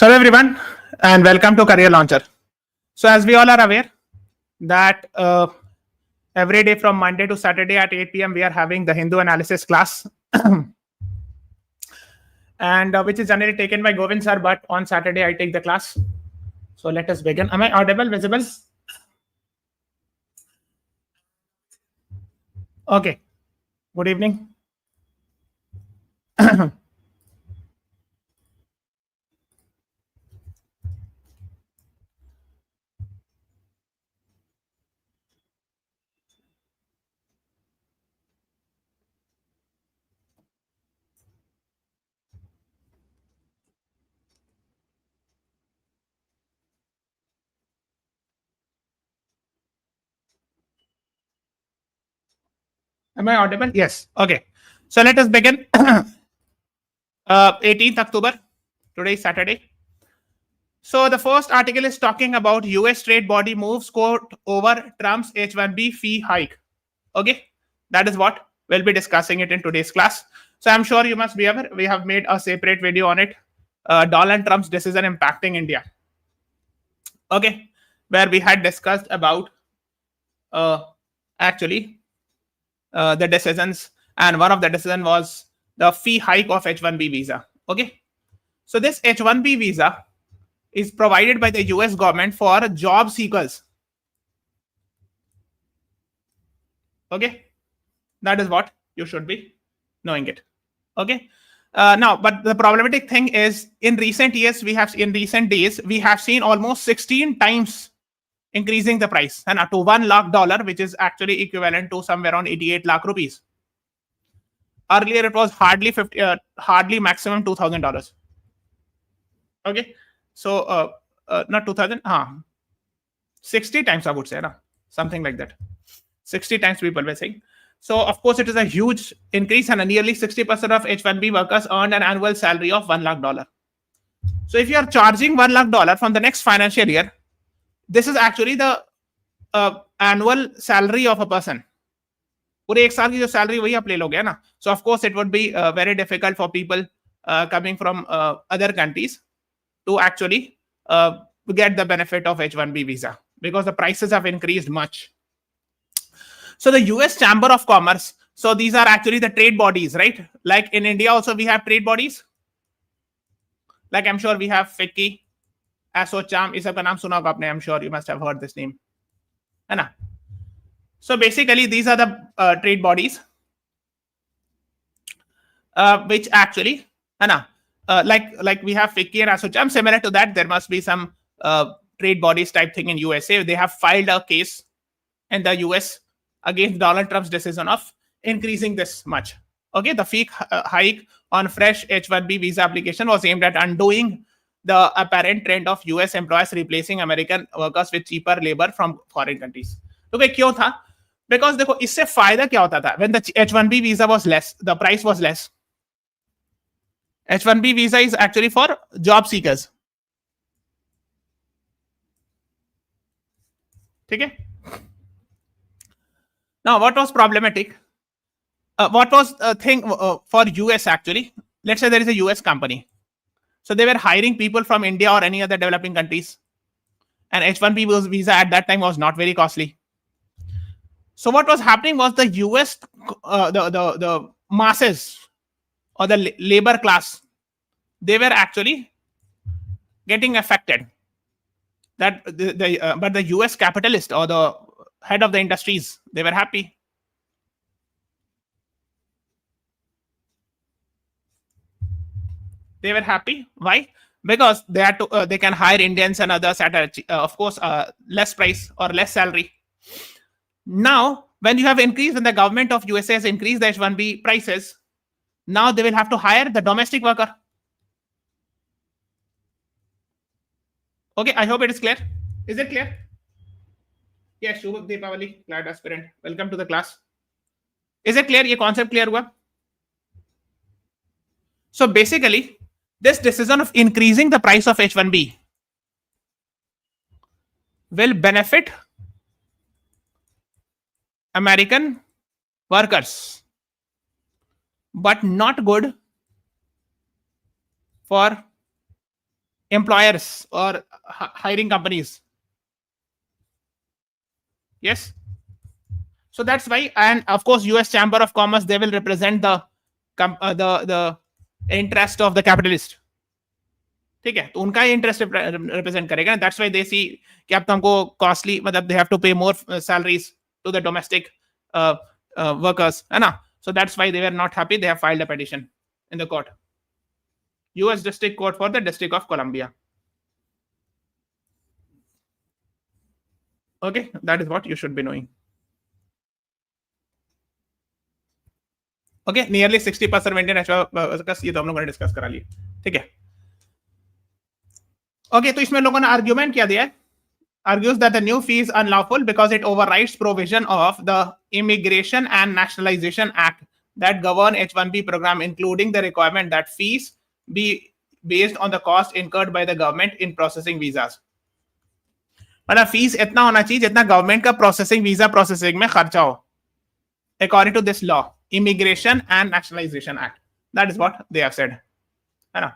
Hello everyone and welcome to Career Launcher. So as we all are aware that every day from Monday to Saturday at 8 p.m. we are having the Hindu analysis class and which is generally taken by Govind sir, but on Saturday I take the class. So let us begin. Am I audible, visible? Okay. Good evening. Am I audible? Yes. Okay. So let us begin. 18th October. Today is Saturday. So the first article is talking about US trade body moves court over Trump's H-1B fee hike. Okay. That is what we'll be discussing it in today's class. So I'm sure you must be aware. We have made a separate video on it. Donald Trump's decision impacting India. Okay. Where we had discussed about the decisions, and one of the decision was the fee hike of H-1B visa. Okay. So this H-1B visa is provided by the US government for job seekers. Okay. That is what you should be knowing it. Okay. Now, but the problematic thing is in recent days, we have seen almost 16 times increasing the price and up to $1 lakh, which is actually equivalent to somewhere around 88 lakh rupees. Earlier, it was hardly maximum $2,000. Okay. So, not 2,000, 60 times I would say, something like that. 60 times people were saying. So, of course, it is a huge increase, and nearly 60% of H-1B workers earned an annual salary of $1 lakh. So, if you are charging $1 lakh from the next financial year, this is actually the annual salary of a person. पूरे एक साल की जो salary वही आप ले लोगे ना. So, of course, it would be very difficult for people coming from other countries to actually get the benefit of H-1B visa because the prices have increased much. So the US Chamber of Commerce, so these are actually the trade bodies, right? Like in India also we have trade bodies. Like I'm sure we have FICCI, ASSOCHAM, is सबका नाम सुना होगा आपने, I'm sure you must have heard this name. है ना? So basically these are the trade bodies which actually, है ना? Like we have FICCI and ASSOCHAM. Similar to that, there must be some trade bodies type thing in USA. They have filed a case in the US against Donald Trump's decision of increasing this much. Okay, the fee hike on fresh H-1B visa application was aimed at undoing the apparent trend of US employers replacing American workers with cheaper labor from foreign countries. Okay, क्यों था? Because देखो इससे फायदा क्या होता था? When the H-1B visa was less, the price was less. H-1B visa is actually for job seekers. ठीक है? Now, what was problematic? What was a thing for US actually? Let's say there is a US company. So they were hiring people from India or any other developing countries. And H-1B visa at that time was not very costly. So what was happening was the US, the masses or the labor class, they were actually getting affected. But the US capitalist or the head of the industries, they were happy. They were happy. Why? Because they had to, they can hire Indians and others at of course less price or less salary. Now, when you have increased, when the government of USA has increased the H-1B prices, now they will have to hire the domestic worker. Okay, I hope it is clear. Is it clear? Yes, Shubh Deepavali, CLAT aspirant. Welcome to the class. Is it clear? ये concept clear हुआ? So basically, this decision of increasing the price of H-1B will benefit American workers, but not good for employers or hiring companies. Yes. So that's why, and of course, US Chamber of Commerce, they will represent the interest of the capitalist. ठीक है, तो उनका interest represent करेगा. That's why they सी कि अब तो हमको costly, मतलब दे have to pay more salaries to the domestic workers, है ना. So that's why they were not happy. They have filed a petition in the court, US District Court for the District of Columbia. Okay, that is what you should be knowing. Okay, nearly 60% maintain workers, ये तो हम लोगों ने discuss करा लिए. ठीक है. Okay, तो इसमें लोगों ने आर्ग्यूमेंट क्या दिया है? Argues that the new fee is unlawful because it overrides provision of the Immigration and Nationalization Act that govern H-1B program, including the requirement that fees be based on the cost incurred by the government in processing visas. मतलब fees इतना होना चाहिए जितना government का processing, visa processing में खर्चा हो, according to this law, Immigration and Nationalization Act. That is what they have said, है ना.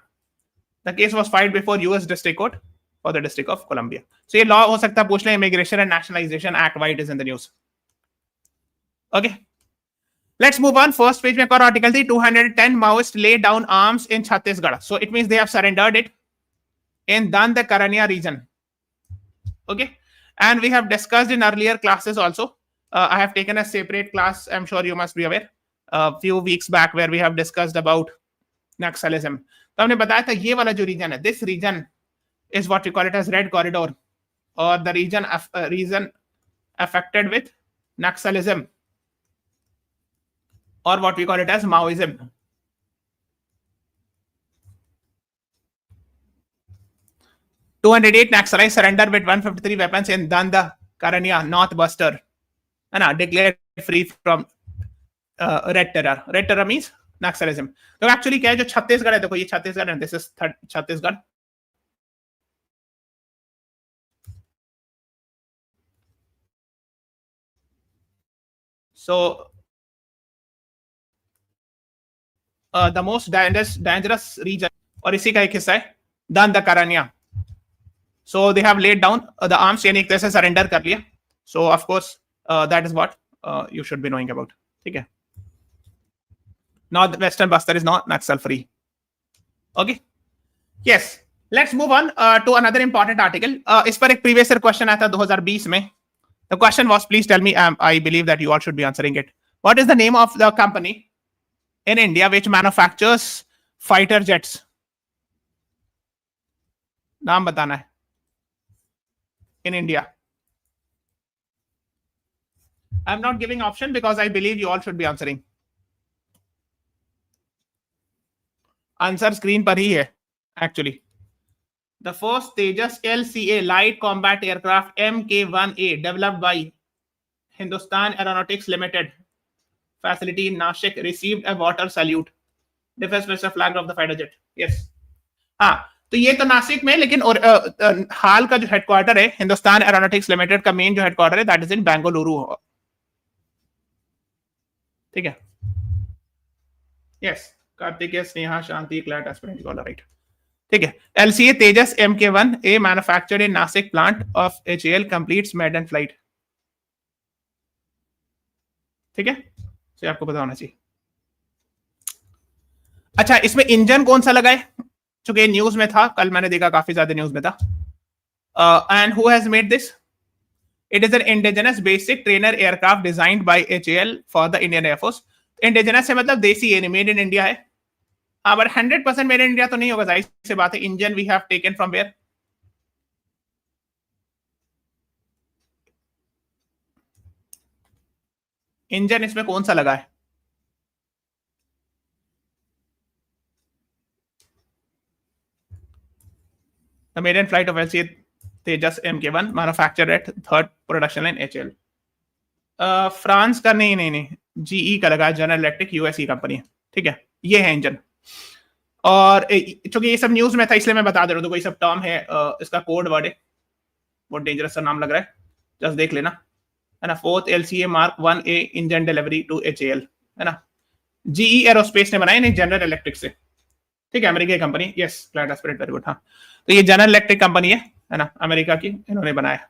The case was filed before US District Court for the District of Columbia. So ये law हो सकता है पूछ लें, Immigration and Nationalization Act, why it is in the news. Okay, let's move on. First page में एक और article थी, 210 Maoists lay down arms in Chhattisgarh. So it means they have surrendered it in Dandakaranya region. Okay, and we have discussed in earlier classes also. I have taken a separate class, I'm sure you must be aware, a few weeks back, where we have discussed about Naxalism. तो हमने बताया था ये वाला जो reason है, this region is what we call it as red corridor, or the region affected with Naxalism, or what we call it as Maoism. (208) Naxalites surrender with 153 weapons in Dandakaranya, North Bastar, and declared free from red terror. Red terror means Naxalism. तो actually क्या है, जो छत्तीसगढ़ है, देखो ये छत्तीसगढ़ है, this is Chhattisgarh. So the most dangerous region, और इसी का एक हिस्सा है Dandakaranya. So they have laid down the arms, यानी एक तरह से सरेंडर कर लिया. So of course that is what you should be knowing about. ठीक है. Northwestern Bastar is not Naxal free. Okay. Yes. Let's move on to another important article. इस पर एक previous year question आया था 2020 में. The question was, please tell me, I believe that you all should be answering it. What is the name of the company in India which manufactures fighter jets? नाम बताना है. In India. I'm not giving option because I believe you all should be answering. Answer screen पर ही है actually. The first Tejas LCA light combat aircraft MK-1A developed by Hindustan Aeronautics Limited facility in Nashik received a water salute. Defense Minister flagged off the fighter jet. Yes. हाँ, तो ये तो नासिक में, लेकिन और हाल का जो हेडक्वार्टर है हिंदुस्तान एरोनॉटिक्स लिमिटेड का, मेन जो हेडक्वार्टर है दैट इज इन बेंगलुरु. ठीक है. Yes, Kartik, Sneha, Shanti, CLAT aspirant, all right. ठीक है. LCA Tejas MK-1A manufactured in Nashik plant of HAL completes maiden flight. ठीक है, तो आपको पता होना चाहिए. अच्छा, इसमें इंजन कौन सा लगा है, चूंकि न्यूज में था, कल मैंने देखा काफी ज्यादा न्यूज में था. And who has made this? It is an indigenous basic trainer aircraft designed by HAL for the Indian air force. Indigenous है मतलब देसी है, मेड इन इंडिया है. बट 100% मेड इन इंडिया तो नहीं होगा, जाहिर सी बात है. Engine we have taken from where? Engine इसमें कौन सा लगा है? The maiden flight of LCA Tejas MK-1 manufactured at third production line HAL. France का नहीं, GE का लगा है, जनरल इलेक्ट्रिक, यूएसई कंपनी है. ठीक है, ये है इंजन. और चूंकि ये सब न्यूज में था इसलिए मैं बता दे रहा हूँ. तो कोई सब टर्म है, इसका कोड वर्ड है, बहुत डेंजरस सा नाम लग रहा है, जस्ट देख लेना, है ना. Fourth LCA Mark 1A engine delivery to HAL, है ना. GE एरोस्पेस ने बनाया, नहीं जनरल इलेक्ट्रिक से. ठीक है, अमेरिकी company, yes CLAT aspirate, very good. हाँ, तो ये जनरल इलेक्ट्रिक कंपनी है ना, अमेरिका की, इन्होंने बनाया।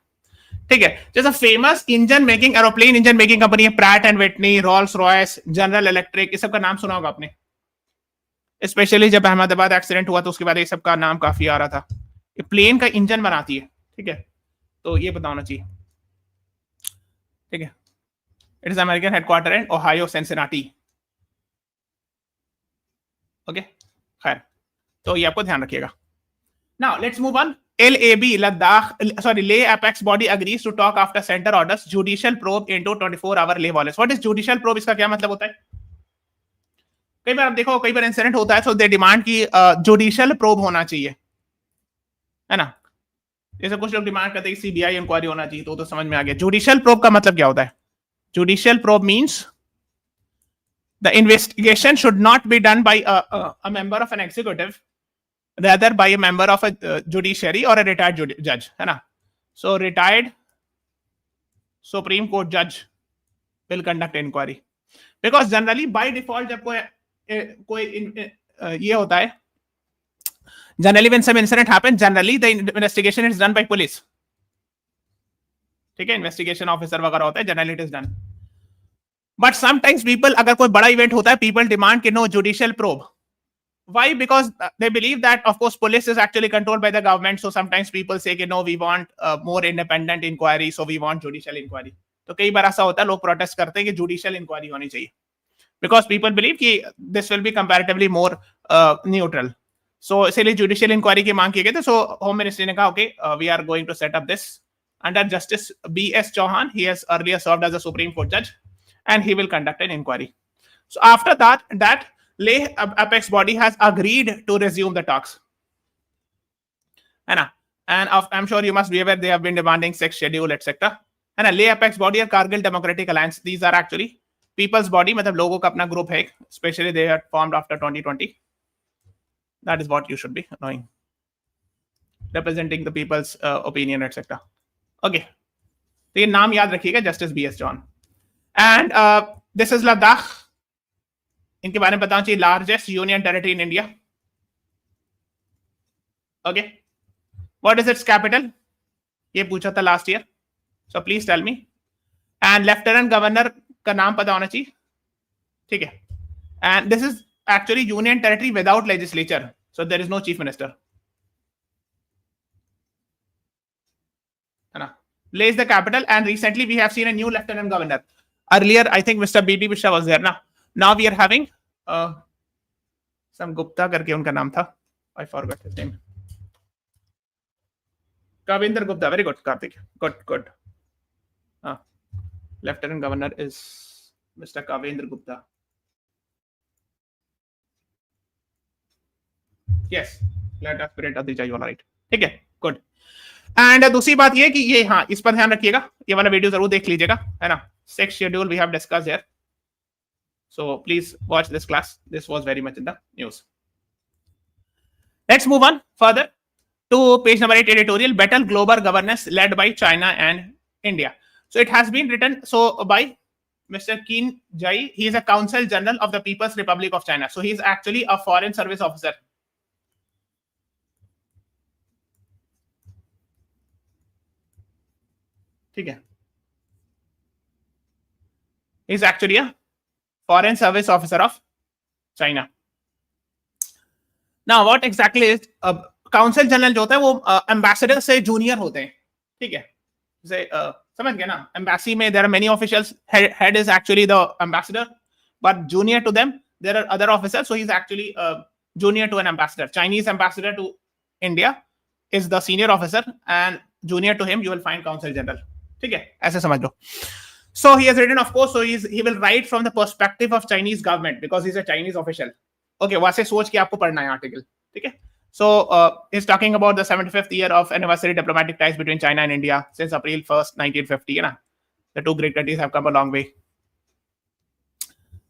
ठीक है, जैसा famous engine making aeroplane engine making company है Pratt and Whitney, Rolls Royce, General Electric, इस सब का नाम सुना होगा आपने, स्पेशली जब अहमदाबाद एक्सीडेंट हुआ तो उसके बाद ये सब का नाम काफी आ रहा था। ये प्लेन का इंजन बनाती है, ठीक है, तो ये पता होना चाहिए। ठीक है, it is American headquarter in Ohio Cincinnati. Okay, खैर, तो ये आपको ध्यान रखिएगा। Now let's move on. LAB Leh apex body agrees to talk after center orders judicial probe into 24-hour Leh violence. What is judicial probe? इसका क्या मतलब होता है? कई बार आप देखो, कई बार इंसिडेंट होता है तो दे डिमांड की जुडिशियल प्रोब होना चाहिए, है ना। जैसे कुछ लोग डिमांड करते हैं सीबीआई इंक्वायरी होना चाहिए, तो समझ में आ गया। जुडिशियल प्रोब का मतलब क्या होता है? Judicial probe means the investigation should not be done by a member of an executive, rather by a member of a judiciary or a retired judge, है ना। So retired Supreme Court judge will conduct inquiry, because generally by default जब कोई ये होता है, generally when some incident happens, generally the investigation is done by police, ठीक है, investigation officer वगैरह होता है, generally it is done. But sometimes people, अगर कोई बड़ा इवेंट होता है, people demand कि no judicial probe. Why? Because they believe that, of course, police is actually controlled by the government. So sometimes people say, no, we want more independent inquiry, so we want judicial inquiry. तो कई बार ऐसा होता है, लोग protest करते हैं कि judicial inquiry होनी चाहिए, because people believe कि this will be comparatively more neutral. So इसलिए जुडिशियल इंक्वायरी की मांग की गई थी। So होम मिनिस्ट्री ने कहा, okay, we are going to set up this under Justice B.S. Chauhan. He has earlier served as a Supreme Court judge, and he will conduct an inquiry. So after that Leh apex body has agreed to resume the talks, है ना। And I'm sure you must be aware they have been demanding 6 schedule etc. है ना। Leh apex body और Kargil Democratic Alliance, these are actually people's body, मतलब लोगों का अपना group है, especially they are formed after 2020. That is what you should be knowing, representing the people's opinion etc. Okay, तो ये नाम याद रखिएगा, justice B.S. Chauhan. And this is Ladakh. इनके बारे में बताना चाहिए, largest union territory in India. Okay, what is its capital? ये पूछा था last year, so please tell me. And lieutenant governor का नाम पता होना चाहिए, ठीक है। And this is actually union territory without legislature, so there is no chief minister, है ना। Leh is the capital, and recently we have seen a new lieutenant governor. Earlier, I think Mr. B.D. Mishra was there. Now we are having some Gupta करके उनका नाम था, I forgot his name. Kavinder Gupta, very good, Karthik, good. Lieutenant Governor is Mr. Kavinder Gupta. Yes, let us spirit of the judge, all right. ठीक है, good. And दूसरी बात ये कि ये, हाँ, इस पर ध्यान रखिएगा, ये वाला वीडियो जरूर देख लीजिएगा, है ना। 6 schedule we have discussed here, so please watch this class. This was very much in the news. Let's move on further to page number 8, editorial, better global governance led by China and India. So it has been written by Mr. Qin Jai. He is a Consul General of the People's Republic of China. So he is actually a foreign service officer. ठीक है, is actually a foreign service officer of China. Now what exactly is council general जो होता है वो ambassador से junior होते हैं, ठीक है। जैसे समझ गए ना, एम्बेसी में there are many officials, head is actually the ambassador, but junior to them there are other officers, so he is actually junior to an ambassador. Chinese ambassador to India is the senior officer, and junior to him you will find council general, ठीक है, ऐसे समझ लो. So he has written, of course, so he will write from the perspective of Chinese government because he's a Chinese official. Okay, वैसे सोच के आपको पढ़ना है आर्टिकल, ठीक है. So he's talking about the 75th year of anniversary diplomatic ties between China and India since April 1st, 1950. है ना, the two great countries have come a long way.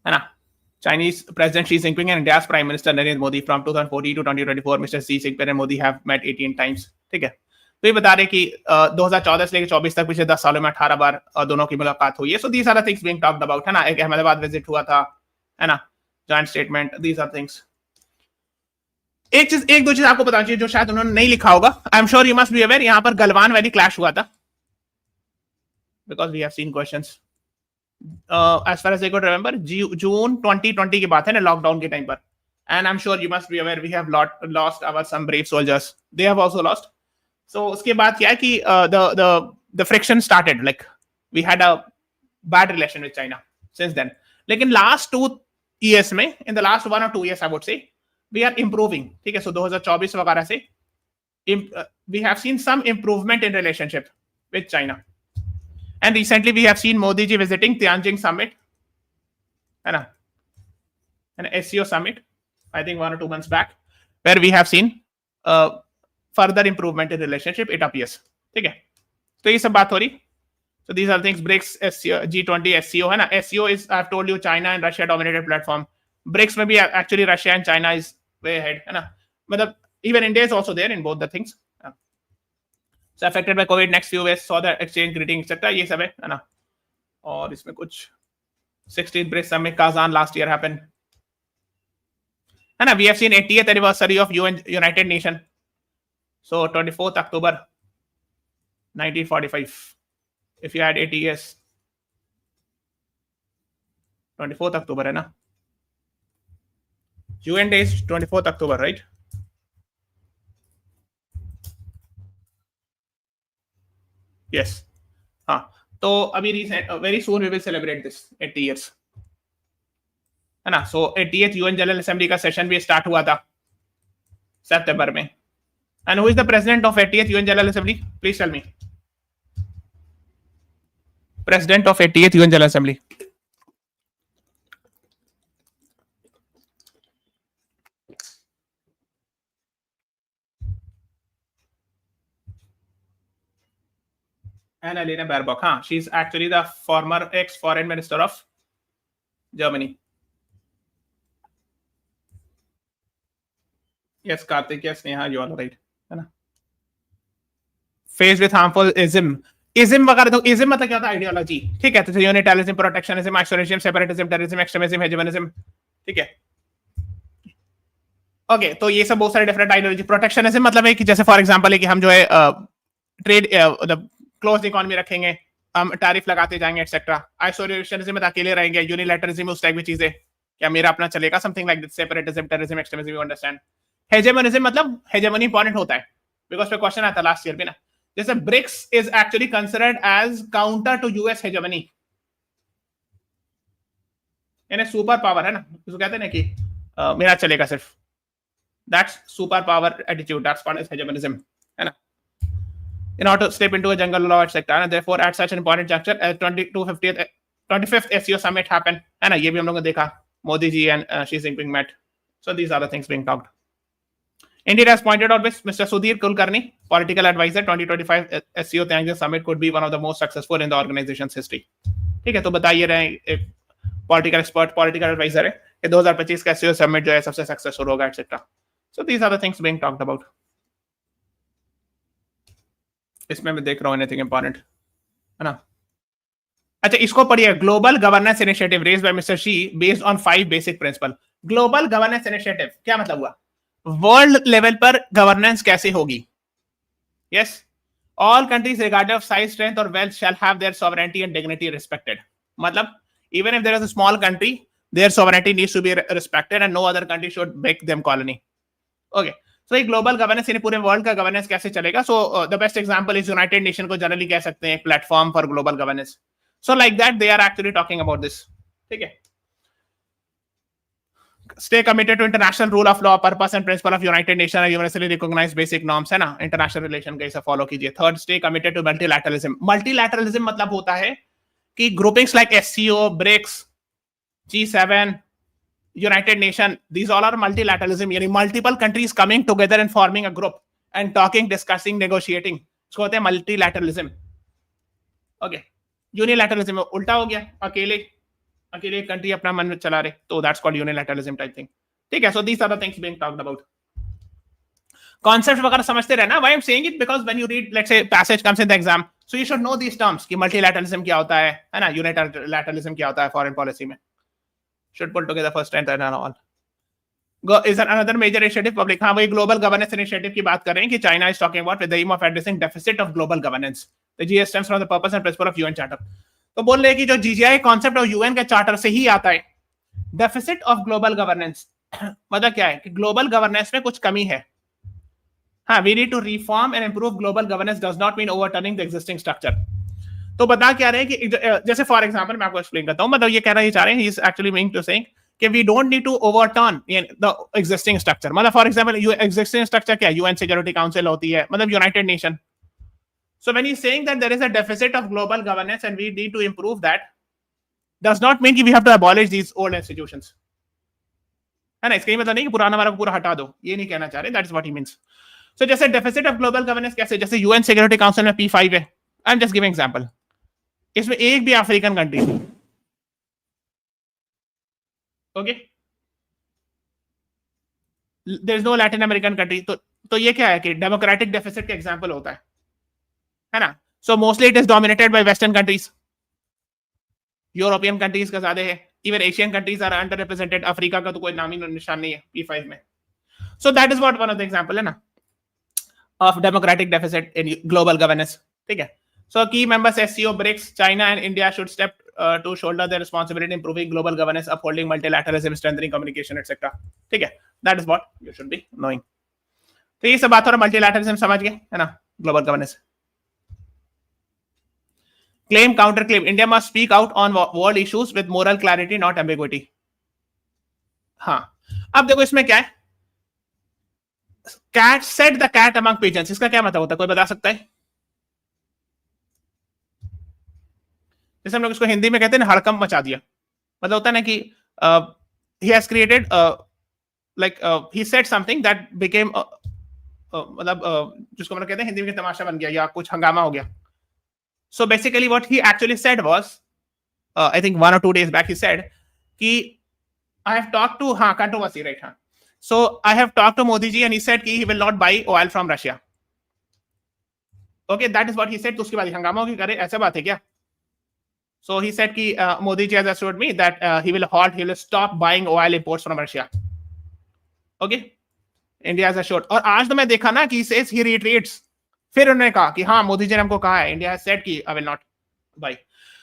है ना. Chinese President Xi Jinping and India's Prime Minister Narendra Modi from 2014 to 2024, Mr. Xi Jinping and Modi have met 18 times. ठीक है. तो ये बता रहे कि 2014 से लेकर 24 तक पिछले 10 सालों में 18 बार दोनों की मुलाकात हुई है. So these are the things being talked about, है ना. एक अहमदाबाद विजिट हुआ था, है ना, joint statement, these are things. एक दो चीज आपको बताना चाहिए जो शायद उन्होंने नहीं लिखा होगा. I am sure you must be aware, यहां पर गलवान वैली क्लैश हुआ था, because we have seen questions. As far as I could remember June 2020 की बात है ना, लॉकडाउन के टाइम पर. And I am sure you must be aware we have lost our some brave soldiers, they have also lost. So उसके बाद क्या है कि the friction started, like we had a bad relation with China since then. लेकिन last 2 years में, in the last 1 or 2 years I would say, we are improving. ठीक है, सो 2024 वगैरह से we have seen some improvement in relationship with China. And recently we have seen Modi ji visiting Tianjin summit, है ना, an SCO summit, I think 1 or 2 months back, where we have seen further improvement in relationship, it appears. ठीक है, तो ये सब बात हो रही. So these are things. BRICS, SCO, G20, SCO है ना. SCO is, I've told you, China and Russia dominated platform. BRICS में भी actually Russia and China is way ahead, है ना. मतलब even India is also there in both the things. So affected by COVID, next few years saw the exchange greeting etc. ये सब है ना. और इसमें कुछ 16th BRICS summit Kazan last year happened, है ना. We have seen 80th anniversary of United Nations. So 24th October 1945. If you had 80 years, 24th October है ना. UN Day is 24th October, right? Yes. हाँ, तो अभी recent, very soon we will celebrate this 80 years, है ना. So 80th UN General Assembly का session भी start हुआ था सितंबर में. And who is the president of 80th UN General Assembly? Please tell me. President of 80th UN General Assembly. Annalena Baerbock. Huh? She's actually the former ex-foreign minister of Germany. Yes, Karthik. Yes, Neha, you are right. है ना. Faced with harmful ism. Ism वगैरह, तो ism मतलब क्या होता है? Ideology. ठीक है, तो यूनिटैरिज्म, प्रोटेक्शनिज्म, आइसोलेशनिज्म, सेपरेटिज्म, टेररिज्म, एक्सट्रीमिज्म, हेजेमनिज्म. ठीक है, ओके. तो ये सब बहुत सारे डिफरेंट आइडियोलॉजी. प्रोटेक्शनिज्म मतलब है कि जैसे फॉर एग्जांपल है कि हम जो है ट्रेड मतलब क्लोज इकोनॉमी रखेंगे, हम टैरिफ लगाते जाएंगे एक्सेट्रा. आइसोलेशनिज्म में अकेले रहेंगे. यूनिलैटरलिज्म उस टाइप की चीजें, क्या मेरा अपना चलेगा, something like this. Separatism, terrorism, extremism, you understand. Hegemonism मतलब हेजेमनी इंपॉर्टेंट होता है, बिकॉज पे क्वेश्चन आता लास्ट ईयर भी ना. जैसे BRICS is actually considered as counter to US hegemony, यानी सुपर पावर है ना, इसको कहते हैं ना कि मेरा चलेगा सिर्फ. That's super power attitude, that's called as hegemonism, है ना. In order to step into a jungle law etc. and therefore at such an important juncture 25th SCO summit happened, है ना. ये भी हम लोगों ने देखा, Modi ji and Xi Jinping met. So these are the things being talked. India has pointed out with Mr. Sudhir Kulkarni, political advisor, 2025 SCO Tianjin summit could be one of the most successful in the organization's history. ठीक है, तो बताइए रहे एक political expert, political adviser है कि 2025 का SCO summit जो है सबसे सक्सेसफुल होगा etcetera. So these are the things being talked about. इसमें मैं देख रहा हूँ एनीथिंग इंपॉर्टेंट, है ना. अच्छा, इसको पढ़िए. Global governance initiative raised by mister Xi based on 5 basic principle. Global governance initiative क्या मतलब हुआ? वर्ल्ड लेवल पर गवर्नेंस कैसे होगी? Yes, all countries regarded of size, strength और wealth shall have their sovereignty and dignity respected. मतलब even if there is a small country, their sovereignty needs to be respected and no other country should make them colony. Okay, so ये global governance यानी पूरे world का governance कैसे चलेगा? सो the best example is United Nation को generally कह सकते हैं एक platform for global governance. So like that they are actually talking about this. ठीक है, stay committed to international rule of law, purpose and principle of United Nations and universally recognized basic norms, है ना. International relation का इसे follow कीजिए. Third, stay committed to multilateralism. multilateralism मतलब होता है कि groupings like SCO, BRICS, G7, United Nation, these all are multilateralism, यानी multiple countries coming together and forming a group and talking, discussing, negotiating. इसको होते हैं multilateralism. Okay, unilateralism उल्टा हो गया, अकेले एक कंट्री अपना मन चला रहे, तो that's called unilateralism type thing. ठीक है, so these are the things being talked about. Concept वगैरह समझते रहना. Why I am saying it because when you read let's say passage comes in the exam, so you should know these terms कि multilateralism क्या होता है ना, unilateralism क्या होता है फॉरेन पॉलिसी में. Should put together first and then all. is another major initiative public. हाँ, वही ग्लोबल गवर्नेंस इनिशिएटिव की बात कर रहे हैं कि China is talking about with the aim of addressing deficit of global governance. The GS stems from the purpose and principle of UN charter. तो बोल रहे हैं कि जो जीजीआई कॉन्सेप्ट ऑफ यूएन के चार्टर से ही आता है. डेफिसिट ऑफ ग्लोबल गवर्नेंस मतलब क्या है कि ग्लोबल गवर्नेंस में कुछ कमी है. हाँ, we need to reform and improve global governance does not mean overturning the existing structure. तो बता क्या रहे हैं कि जैसे फॉर एग्जांपल मैं आपको एक्सप्लेन करता हूं. मतलब ये कह रहा है, चाह रहे हैं, he is actually meaning to saying कि we don't need to overturn the existing structure. मतलब फॉर एग्जांपल एग्जिस्टिंग स्ट्रक्चर क्या है? यूएन सिक्योरिटी काउंसिल होती है, मतलब United Nation. So when he is saying that there is a deficit of global governance and we need to improve that, does not mean कि we have to abolish these old institutions, है ना. इसका मतलब नहीं कि पुराना वाला पूरा हटा दो, ये नहीं कहना चाह रहे. That is what he means. So जैसे डेफिसिट ऑफ ग्लोबल गवर्नेंस कैसे, जैसे यूएन सिक्योरिटी काउंसिल में P5 है. I am just giving example. इसमें एक भी African country, okay, there is no Latin American country. तो ये क्या है कि डेमोक्रेटिक डेफिसिट का एग्जांपल होता है ना. So mostly it is dominated by western countries. European countries का ज्यादा है. Even Asian countries are underrepresented. Africa का तो कोई नाम ही निशान नहीं है P5 में. So that is what one of the example है ना of democratic deficit in global governance. ठीक है. So key members SCO BRICS, China and India should step to shoulder their responsibility in improving global governance, upholding multilateralism, strengthening communication, etc. ठीक है. That is what you should be knowing. तो ये सब बात और multilateralism समझ गए, है ना, global governance. Claim, counter claim. India must speak out on world issues with moral clarity, not ambiguity. हाँ, अब देखो इसमें क्या है. Cat said the cat among pigeons. इसका क्या मतलब होता है, कोई बता सकता है? जैसे हम लोग इसको हिंदी में कहते हैं ना, हड़कंप मचा दिया. मतलब होता है ना कि he has created like he said something that became मतलब जिसको मतलब कहते हैं हिंदी में तमाशा बन गया या कुछ हंगामा हो गया. So basically what he actually said was I think 1 or 2 days back he said कि I have talked to controversy, right? So I have talked to Modi ji and he said कि he will not buy oil from Russia. Okay, that is what he said. तो उसके बाद हंगामा हो गया, करे ऐसा बात है क्या? So he said कि Modi ji has assured me that he will stop buying oil imports from Russia. Okay, India has assured. और आज तो मैं देखा ना कि he says he reiterates. फिर उन्होंने कहा कि हाँ, मोदी जी ने हमको कहा है, India has said कि I will not buy.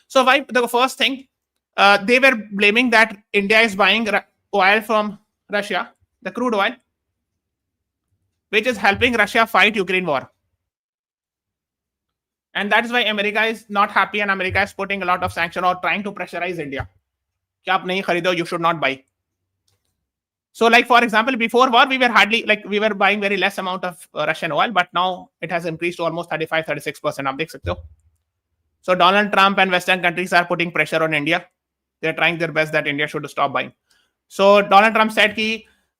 So why? The first thing, they were blaming that India is buying oil from Russia, the crude oil, which is helping Russia fight Ukraine war. And that is why America is not happy and America is putting a lot of sanction or trying to pressurize India. कि आप नहीं खरीदो, you should not buy. So like for example, before war, we were buying very less amount of Russian oil, but now it has increased to almost 35-36%. आप देख सकते हो. So Donald Trump and Western countries are putting pressure on India. They're trying their best that India should stop buying. So Donald Trump said कि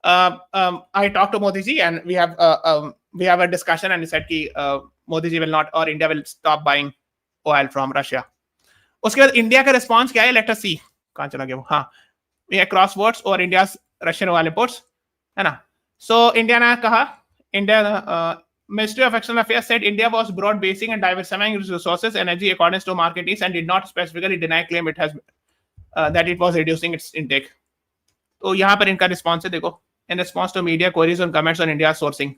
I talked to Modi ji and we have a discussion and he said कि Modi ji will not or India will stop buying oil from Russia. उसके बाद India का response क्या है? Let us सी. कहाँ चला गया वो? हाँ, ये क्रॉसवर्ड्स और इंडियाज रशियन ऑयल इंपोर्ट्स, है ना. सो इंडिया ने कहा, India Ministry of External Affairs said India was broad basing and diversifying its resources, energy according to market needs and did not specifically deny claim it has that it was reducing its intake. तो यहाँ पर इनका response है, देखो. In response to media queries and comments on India sourcing.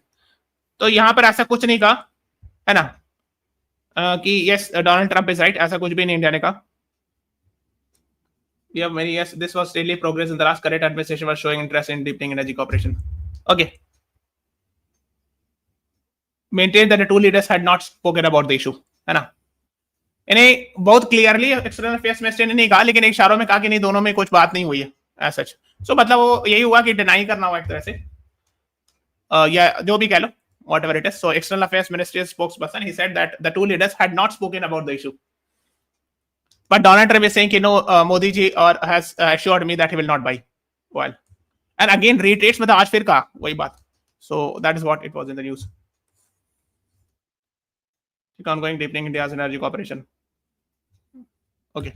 तो यहाँ पर ऐसा कुछ नहीं कहा, है ना, कि yes Donald Trump is right, ऐसा कुछ भी नहीं इंडिया ने कहा. We have many yes, this was steadily progress in the last current administration was showing interest in deepening energy cooperation. Okay. Maintain that the two leaders had not spoken about the issue, है ना. इन्हें बहुत clearly external affairs minister ने नहीं कहा, लेकिन इशारों में कहा कि नहीं, दोनों में कुछ बात नहीं हुई है एज सच. सो मतलब वो यही हुआ कि डिनाई करना हुआ एक तरह से, या जो भी कह लो, whatever it is. So external affairs ministry spokesperson, he said that the two leaders had not spoken about the issue. But Donald Trump is saying, you know, Modi ji has assured me that he will not buy oil. And again reiterates, मतलब आज फिर कहा वही बात. So that is what it was in the news. Ongoing deepening India's energy cooperation. Okay.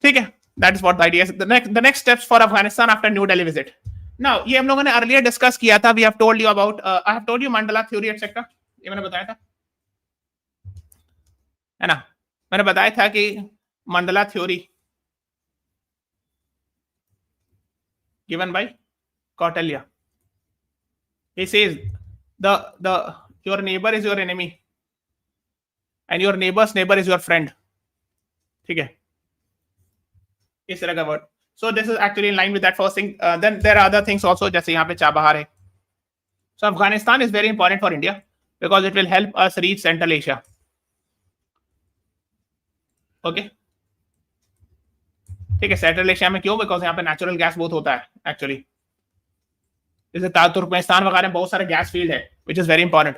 ठीक है. That is what the idea is. The next steps for Afghanistan after New Delhi visit. Now, ये हम लोगों ने earlier discuss किया था. We have told you about. I have told you Mandala theory etc. ये मैंने बताया था, है ना. मैंने बताया था कि Mandala theory given by Kautilya. He says the your neighbor is your enemy and your neighbor's neighbor is your friend. ठीक है, इस तरह का word. So this is actually in line with that first thing. Then there are other things also, जैसे यहाँ पे Chabahar है. So Afghanistan is very important for India because it will help us reach Central Asia. Okay. ठीक है, central Asia में क्यों? Because यहाँ पे नेचुरल गैस बहुत होता है एक्चुअली. जैसे तुर्कमेनिस्तान वगैरह में बहुत सारे गैस फील्ड है विच इज वेरी इंपॉर्टेंट.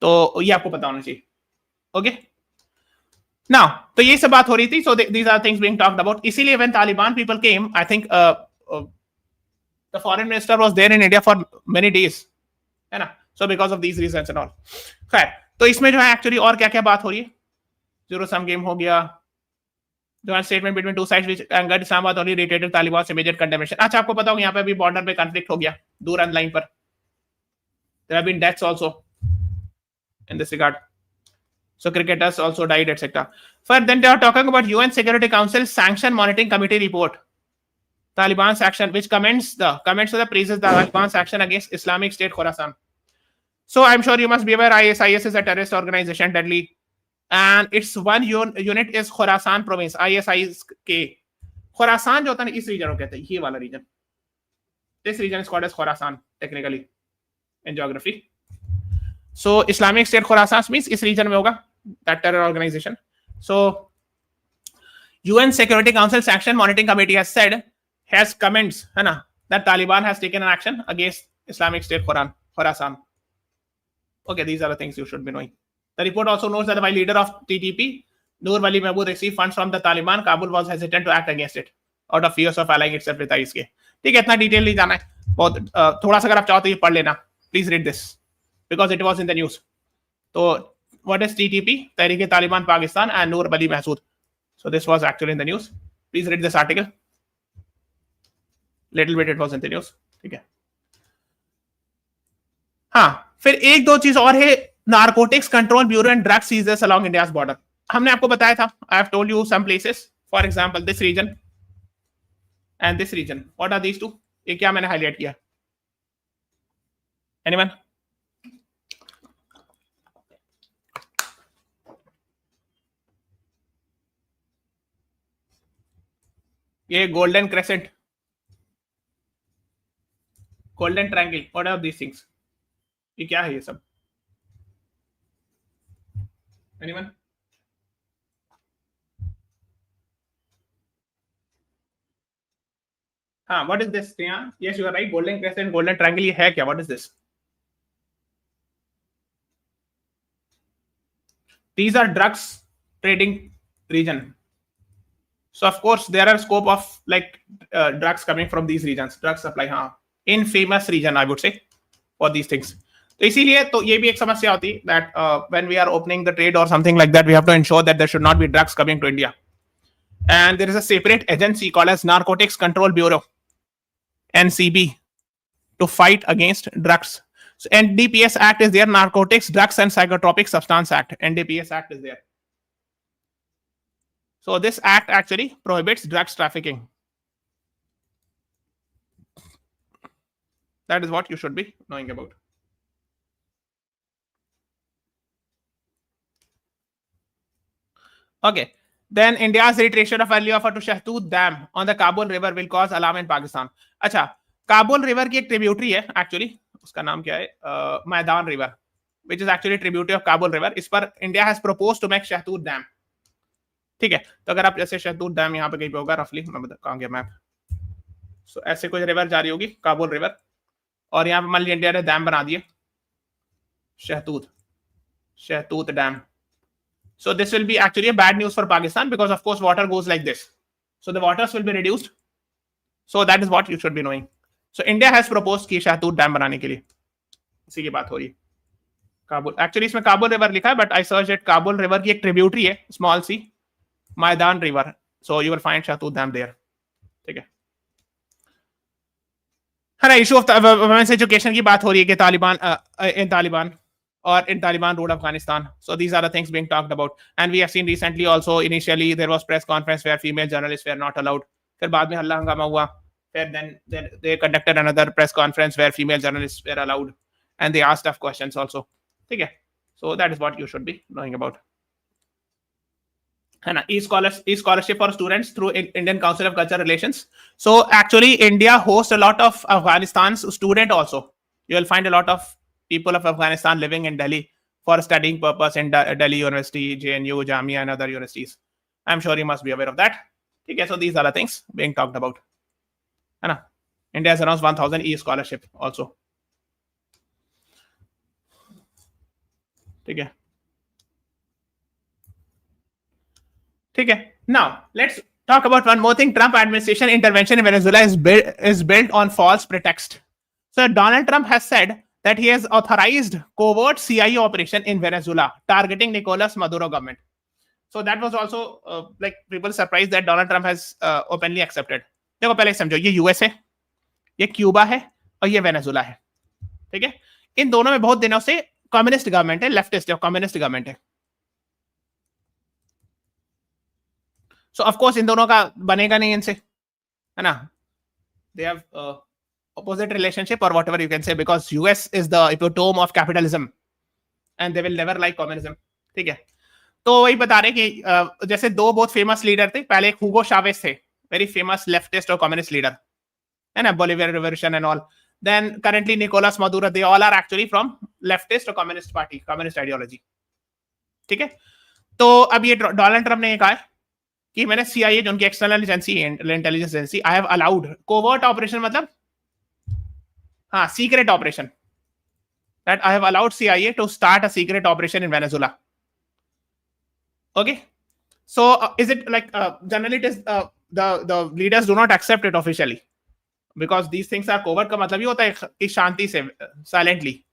तो ये आपको पता होना चाहिए. ओके नाउ, तो ये सब बात हो रही थी. So these are things being talked about. इसीलिए when Taliban people came, I think the foreign minister was there in India for many days, है ना. So because of these reasons and all. खैर, तो इसमें जो है एक्चुअली और क्या क्या बात हो रही है. जीरो सम गेम हो गया. Joint statement between two sides which angered Islamabad only reiterated Taliban's immediate condemnation. अच्छा, आपको पता होगा यहाँ पे भी बॉर्डर पे कॉन्फ्लिक्ट हो गया दूरान लाइन पर. There have been deaths also in this regard. So cricketers also died, etc. But then they are talking about UN Security Council Sanction Monitoring Committee report. Taliban's action, which comments to the praises the Taliban's action against Islamic State Khorasan. So I'm sure you must be aware ISIS is a terrorist organization, deadly. And its one unit is Khorasan province, ISIS-K. Khorasan जो होता है ना, इस reason को कहते हैं, ये वाला reason. This region is called as Khorasan technically in geography. So Islamic State Khorasan means इस रीजन में होगा that terror organization. So UN Security Council Sanction Monitoring Committee has comments, है ना, that Taliban has taken an action against Islamic State Khorasan. Okay, these are the things you should be knowing. The report also notes that while leader of TTP, Noor Wali Mahmood, received funds from the Taliban, Kabul was hesitant to act against it out of fears of allying itself with ISK. ठीक है, इतना detail नहीं जाना है, बहुत थोड़ा सा अगर आप चाहो तो ये पढ़ लेना. Please read this because it was in the news. तो what is TTP? Tehreek Taliban Pakistan and Noor Wali Mehsud. So this was actually in the news. Please read this article. Little bit it was in the news. ठीक है. हाँ, फिर एक दो चीज और है. Narcotics control bureau and drug seizures along India's border. हमने आपको बताया था, I have told you some places, for example this region and this region. What are these two? ये क्या मैंने हाईलाइट किया? एनीवन? ये golden crescent, golden triangle, what are these things? ये क्या है ये सब? Anyone? हाँ, what is this? Yes, you are right. Golden crescent, golden triangle, ये है क्या? What is this? These are drugs trading region. So of course there are scope of like drugs coming from these regions. Drug supply, हाँ, infamous region I would say for these things. तो इसीलिए तो ये भी एक समस्या होती है that when we are opening the trade or something like that, we have to ensure that there should not be drugs coming to India. And there is a separate agency called as Narcotics Control Bureau, NCB, to fight against drugs. So NDPS Act is there, Narcotics, Drugs and Psychotropic Substance Act. NDPS Act is there. So this act actually prohibits drugs trafficking. That is what you should be knowing about. Okay, then India's reiteration of early offer to Shahtood Dam on the Kabul River will cause alarm in Pakistan. अच्छा, Kabul river की एक tributary है actually, उसका नाम क्या है? मैदान river, which is actually tributary of Kabul River. इस पर India has proposed to make Shahtood Dam. ठीक है, तो अगर आप जैसे शहतूत डैम यहाँ पे कहीं पे होगा रफली, मैं बता कहाँ गया मैप. सो ऐसे कोई रिवर जा रही होगी, काबुल रिवर, और यहाँ पे मान लीजिए इंडिया ने डैम बना दिए, शहतूत dam. So this will be actually a bad news for Pakistan because of course water goes like this. So the waters will be reduced. So that is what you should be knowing. So India has proposed कि शहतूत dam बनाने के लिए, इसी की बात हो रही है. काबुल, एक्चुअली इसमें काबुल रिवर लिखा है but I search it. Kabul river की एक ट्रिब्यूटरी है, स्मॉल सी, मैदान river. So you will find शहतूत डैम देयर. ठीक है. है ना. इशू ऑफ वुमेन्स एजुकेशन की बात हो रही है कि Taliban in Taliban ruled Afghanistan. So these are the things being talked about. And we have seen recently also, initially there was press conference where female journalists were not allowed. फिर बाद में हल्ला हंगामा हुआ. then they conducted another press conference where female journalists were allowed and they asked tough questions also. Okay, so that is what you should be knowing about. And e-scholarship for students through Indian Council of Cultural Relations. So actually, India hosts a lot of Afghanistan's student also. You will find a lot of people of Afghanistan living in Delhi for studying purpose in Delhi University, JNU, Jamia, and other universities. I'm sure you must be aware of that. Okay, so these are the things being talked about. India has announced 1,000 e-scholarship also. Okay. Okay. Now let's talk about one more thing. Trump administration intervention in Venezuela is built on false pretext. So Donald Trump has said that he has authorized covert CIA operation in Venezuela targeting Nicolas Maduro government. So that was also like people surprised that Donald Trump has openly accepted. देखो पहले समझो ये US है, ये Cuba है और ये Venezuela है. ठीक है, इन दोनों में बहुत दिनों से कम्युनिस्ट गवर्नमेंट है, लेफ्टिस्ट कम्युनिस्ट गवर्नमेंट है. सो ऑफ कोर्स इन दोनों का बनेगा नहीं इनसे, है ना. They have opposite relationship or whatever you can say, because US is the epitome of capitalism and they will never like communism. ठीक है, तो वही बता रहे कि जैसे दो बहुत फेमस लीडर थे, पहले एक हुगो चावेज थे, very famous leftist or communist leader, है ना, Bolivian revolution and all. Then currently Nicolas Maduro, they all are actually from leftist or communist party, communist ideology. ठीक है, तो अब ये डोनाल्ड ट्रम्प ने कहा है कि मैंने CIA जो उनकी external agency intelligence agency, I have allowed covert operation, मतलब हाँ secret operation, that I have allowed CIA to start a secret operation in Venezuela. Okay, so is it like generally it is the leaders do not accept it officially because these things are covert. का मतलब ये होता है कि शांति से, silently.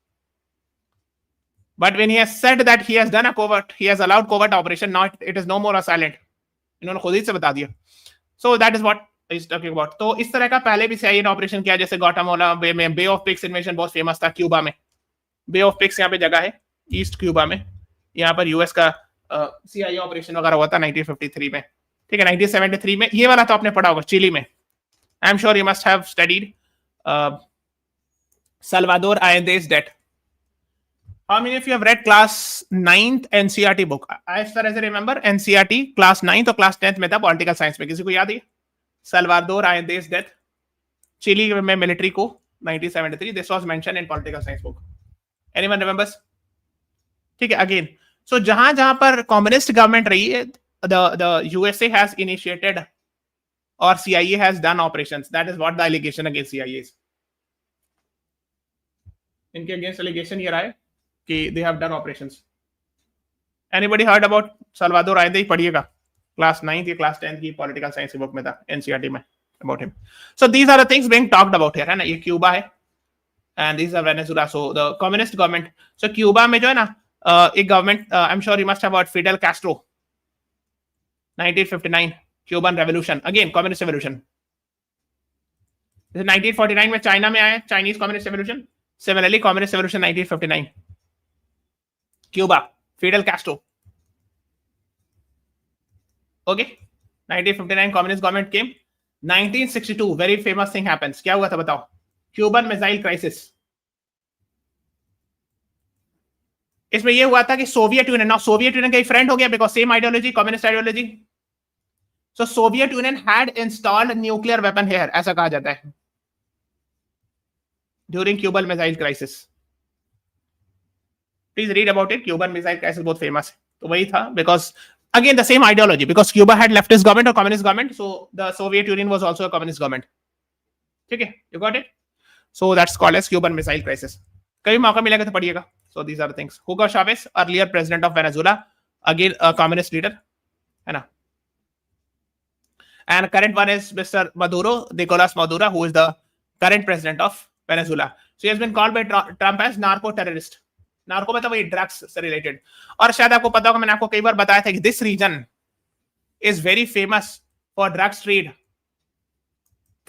But when he has said that he has done a covert, he has allowed covert operation, now it is no more a silent. इन्होंने खुद ही से बता दिया. So that is what is talking about. तो इस तरह का पहले भी CIA ने ऑपरेशन किया, जैसे गुआटेमाला बे में बे ऑफ पिग्स इन्वेजन बहुत फेमस था, क्यूबा में. बे ऑफ पिग्स यहाँ पे जगह है ईस्ट क्यूबा में, यहाँ पर यूएस का CIA ऑपरेशन वगैरह हुआ था 1953 में. ठीक है, 1973 में ये वाला तो आपने पढ़ा होगा, चिली में. आई am sure you must have studied Salvador Allende's death. How many of you have read class 9th NCERT book? As far as I remember, NCERT class 9th और class 10th में था पॉलिटिकल साइंस में. किसी को याद है? Salvador Allende's death, chilli में military को 1973. This was mentioned in political science book. Anyone remembers? ठीक है, again. So जहां पर कम्युनिस्ट गवर्नमेंट रही है, the USA has initiated or CIA has done operations. That is what the allegation against CIA is. इनके against allegation ये रहा है कि they have done operations. Anybody heard about Salvador Allende? पढ़िएगा, class 9th या class 10th की political science की book में था, NCERT में, about him. So these are the things being talked about here, है ना. ये क्यूबा है and these are Venezuela. So the communist government. So Cuba में जो है ना एक government, I'm sure you must have heard Fidel Castro, 1959 Cuban revolution, again communist revolution. 1949 में चाइना में आया Chinese communist revolution. Similarly communist revolution 1959 Cuba, Fidel Castro. Okay, 1959 communist government came. 1962 very famous thing happens. क्या हुआ था बताओ? Cuban missile crisis. इसमें ये हुआ था कि Soviet Union, now Soviet Union का फ्रेंड हो गया because same ideology, communist ideology. So Soviet Union had installed nuclear weapon here, ऐसा कहा जाता है, during Cuban missile crisis. Please read about it. Cuban missile crisis बहुत फेमस है. तो वही था because again the same ideology, because Cuba had leftist government और communist government, so the Soviet Union was also a communist government. ठीक है, you got it. So that's called as Cuban missile crisis. कभी मौका मिलेगा तो पढ़िएगा. So these are the things. Hugo Chavez, earlier president of Venezuela, again a communist leader, है ना. And current one is Mr. Maduro, Nicolas Maduro, who is the current president of Venezuela. So he has been called by Trump as narco terrorist. Narco मतलब वही drugs से related. और शायद आपको पता होगा, मैंने आपको कई बार बताया था कि this region is very famous for drugs trade.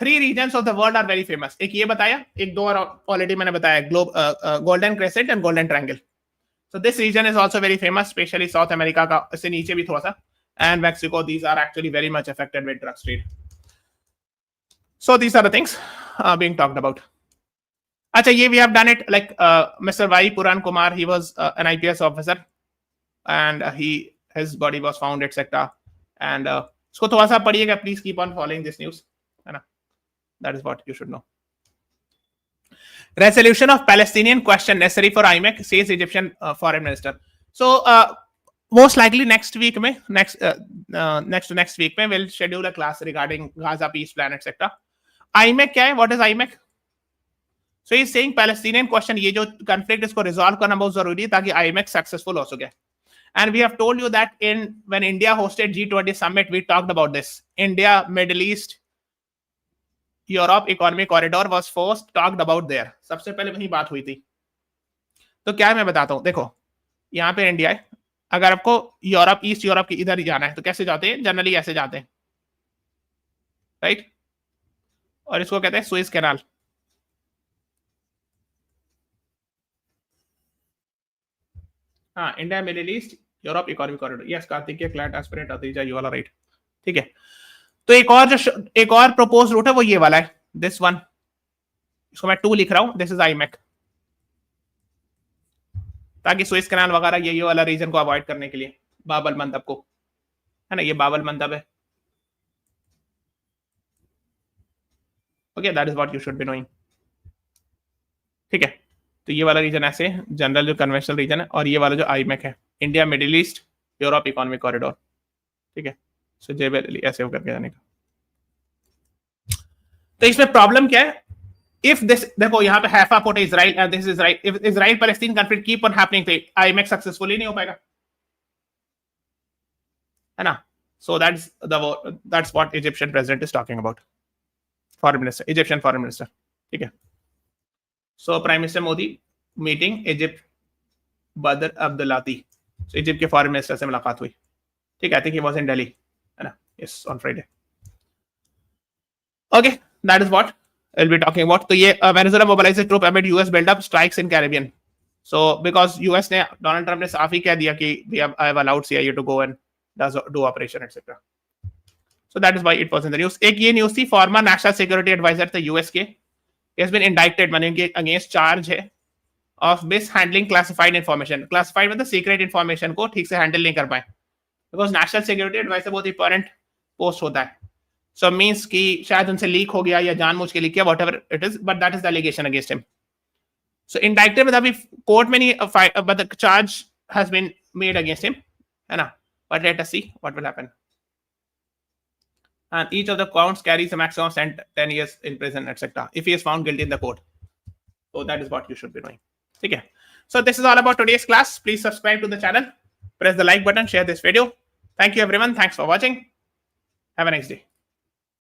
3 regions of the world are very famous. एक ये बताया, एक दो और ऑलरेडी मैंने बताया, golden crescent and golden triangle. So this region is also very famous, especially South America का, इससे नीचे भी थोड़ा सा, and Mexico. These are actually very much affected with drug trade. So these are the things being talked about. Acha, ye we have done it like Mr. Y. Puran Kumar. He was an IPS officer, and his body was found, etc. And usko thoda sa padhiyega. Please keep on following this news. That is what you should know. Resolution of Palestinian question necessary for IMEC, says Egyptian foreign minister. So most likely next week, next week, we'll schedule a class regarding Gaza peace plan, etc. IMEC क्या है? What is IMEC? So he's saying Palestinian question, ये जो conflict इसको resolve करना बहुत जरूरी है ताकि IMEC successful हो सके. And we have told you that when India hosted G20 summit, we talked about this. India, Middle East, Europe economic corridor was first talked about there. सबसे पहले वही बात हुई थी. तो क्या मैं बताता हूं, देखो यहाँ पे इंडिया है. अगर आपको यूरोप, ईस्ट यूरोप की इधर जाना है तो कैसे जाते हैं? जनरली ऐसे जाते हैं, राइट? और इसको कहते हैं सुएज कैनाल. हाँ, India, middle east, Europe economic corridor. Yes Karthik, CLAT aspirant Atija, you वाला राइट. ठीक है. तो एक और प्रपोज रूट है, वो ये वाला है, दिस वन. इसको मैं 2 लिख रहा हूं. दिस इज आईमेक, ताकि सुएज कैनाल वगैरह ये वाला रीजन को अवॉइड करने के लिए, बाबल मंदब को, है ना. ये बाबल मंदब है. Okay, that is what you should be knowing. ठीक है. तो ये वाला रीजन ऐसे जनरल जो कन्वेंशनल रीजन है, और ये वाला जो आईमेक है, India, middle east, Europe economic corridor. ठीक है. सो जेबेली ऐसे होकर के जाने का. तो इसमें प्रॉब्लम क्या है? इफ दिस, देखो यहाँ पे half up Israel and this is Israel. If Israel Palestine conflict keep on happening, तो आईमेक सक्सेसफुली नहीं हो पाएगा, है ना. So that's what Egyptian president is talking about. Foreign minister, Egyptian foreign minister. ठीक है. So prime minister Modi meeting Egypt बदर अब्दुल्लाती. सो Egypt के फॉरेन मिनिस्टर से मुलाकात हुई. ठीक है. I think he was in Delhi, है ना. Yes, on Friday. Okay, that is what we'll be talking about. तो ये Venezuela mobilizes troop amid US build up strikes in Caribbean. So because US ने, Donald Trump ने साफ ही कह दिया कि I have allowed CIA to go and do operation etc. So that is why it was in the news. एक ये news थी, farmer national security adviser थे यूएस के, has been indicted, माने उनके अगेंस्ट चार्ज है of miss handling classified information. Classified मतलब secret information को ठीक से हैंडल नहीं कर पाए, बिकॉज नेशनल सिक्योरिटी एडवाइजर बहुत इंपॉर्टेंट पोस्ट होता है. So means कि शायद उनसे लीक हो गया या जानबूझ के लीक किया, whatever it is, but that is the allegation against him. So indicted मतलब अभी कोर्ट में नहीं, but the charge has been made against him, है ना. But let us see what will happen. And each of the counts carries a maximum of 10 years in prison, etc. if he is found guilty in the court. So that is what you should be doing. ठीक है. So this is all about today's class. Please subscribe to the channel, press the like button, share this video. Thank you everyone. Thanks for watching. Have a nice day.